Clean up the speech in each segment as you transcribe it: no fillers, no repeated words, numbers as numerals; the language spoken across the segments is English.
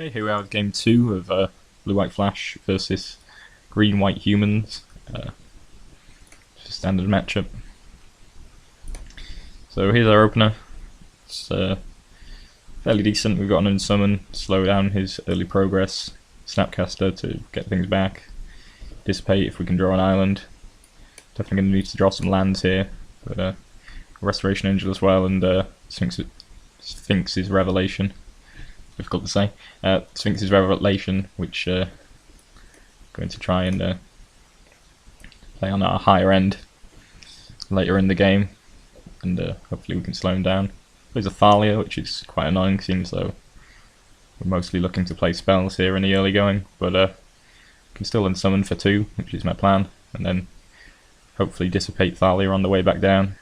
Okay, here we are with game 2 of Blue-White Flash versus Green-White Humans. Just a standard matchup. So here's our opener. It's fairly decent. We've got an Unsummon, slow down his early progress. Snapcaster to get things back. Dissipate if we can draw an island. Definitely going to need to draw some lands here. But Restoration Angel as well, and Sphinx's Revelation. Difficult to say. Sphinx's Revelation, which going to try and play on our higher end later in the game, and hopefully we can slow him down. There's a Thalia, which is quite annoying, seems though we're mostly looking to play spells here in the early going, but can still unsummon for 2, which is my plan, and then hopefully dissipate Thalia on the way back down.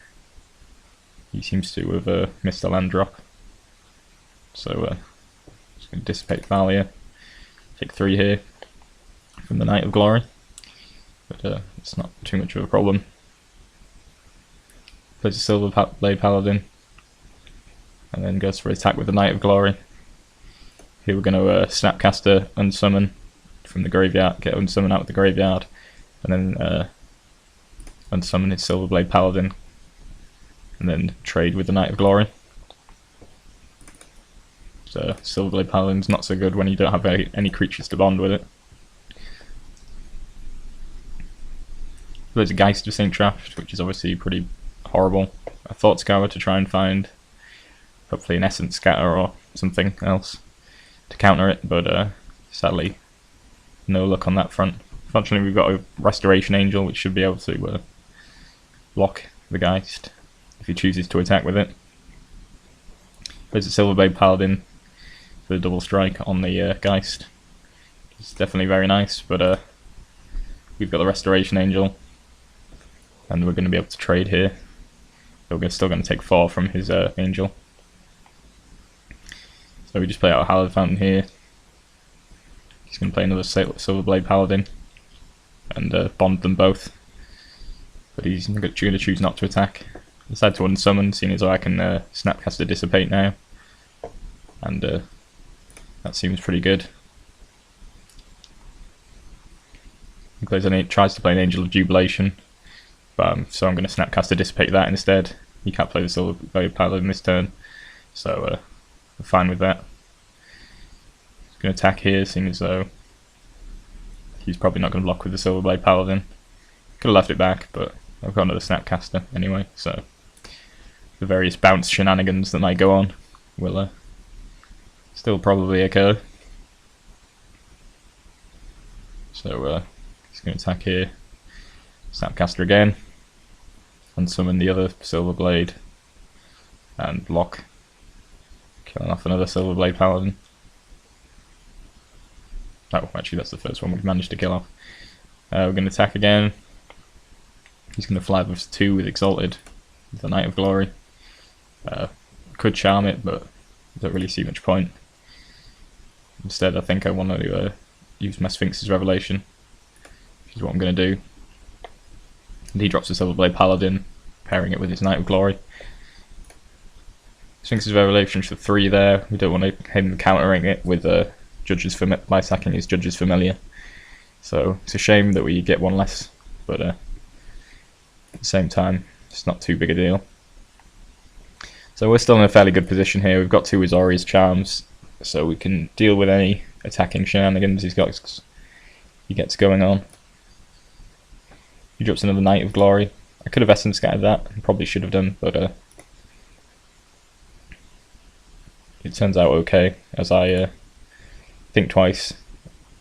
He seems to have missed a land drop, so just going to dissipate Thalia, take 3 here from the Knight of Glory, but it's not too much of a problem. Plays a Silver Blade Paladin, and then goes for attack with the Knight of Glory. Here we're going to Snapcaster Unsummon from the graveyard, get Unsummon out of the graveyard, and then unsummon his Silver Blade Paladin, and then trade with the Knight of Glory. So Silver Blade Paladin's not so good when you don't have any creatures to bond with it. There's a Geist of St. Draft, which is obviously pretty horrible. A Thought Scour to try and find hopefully an Essence Scatter or something else to counter it, but sadly no luck on that front. Fortunately we've got a Restoration Angel which should be able to block the Geist if he chooses to attack with it. There's a Silver Blade Paladin for the double strike on the Geist. It's definitely very nice, but we've got the Restoration Angel, and we're going to be able to trade here. So we're still going to take 4 from his Angel. So we just play out a Hallowed Fountain here. He's going to play another Silver Blade Paladin and bond them both, but he's going to choose not to attack. I decided to unsummon, seeing as though I can Snapcaster Dissipate now, and that seems pretty good. He tries to play an Angel of Jubilation, but so I'm going to Snapcaster Dissipate that instead. He can't play the Silver Blade Paladin this turn, so I'm fine with that. He's going to attack here, seeing as though he's probably not going to block with the Silver Blade Paladin. Could have left it back, but I've got another Snapcaster anyway, so the various bounce shenanigans that might go on will still probably occur. So he's going to attack here, Snapcaster again, unsummon the other Silver Blade, and block, killing off another Silver Blade Paladin. Oh, actually that's the first one we've managed to kill off. We're going to attack again. He's going to fly with 2 with Exalted, with the Knight of Glory. Could charm it, but I don't really see much point. Instead, I think I want to use my Sphinx's Revelation, which is what I'm going to do. And he drops a Silver Blade Paladin, pairing it with his Knight of Glory. Sphinx's Revelation for 3 there. We don't want him countering it with by sacking his Judge's Familiar. So it's a shame that we get 1 less, but at the same time, it's not too big a deal. So we're still in a fairly good position here. We've got 2 Azorius Charms, so we can deal with any attacking shenanigans he gets going on. He drops another Knight of Glory. I could have Essence Scattered that, and probably should have done, but it turns out okay, as I think twice.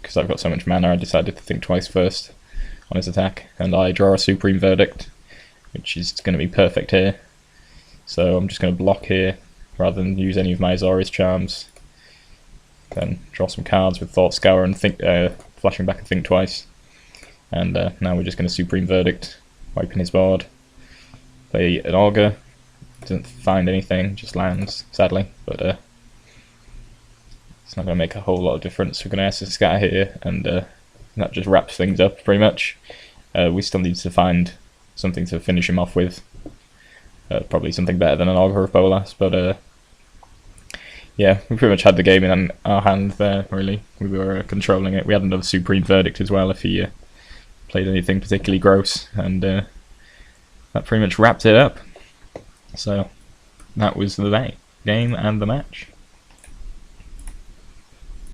Because I've got so much mana, I decided to think twice first on his attack, and I draw a Supreme Verdict, which is going to be perfect here. So I'm just going to block here, rather than use any of my Azorius Charms. Then draw some cards with Thought Scour and flashing back and think twice. And now we're just going to Supreme Verdict, wiping his board. Play an Augur, doesn't find anything, just lands, sadly, but it's not going to make a whole lot of difference. We're going to Essence Scatter here, and that just wraps things up pretty much. We still need to find something to finish him off with. Probably something better than an Augur of Bolas, but yeah, we pretty much had the game in our hand there, really. We were controlling it. We had another Supreme Verdict as well if he played anything particularly gross, and that pretty much wrapped it up. So that was the game and the match.